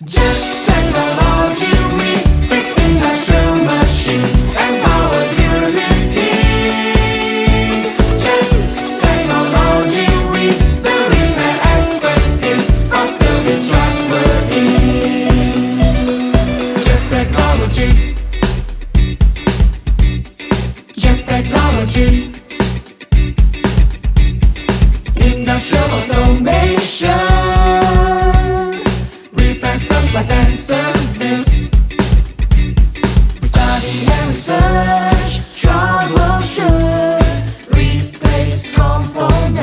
Just technology, we fix industrial machine and power durability. Just technology, we the repair expertise for service trustworthy. Just technology. Just technology. Industrial automation, repair supplies and service.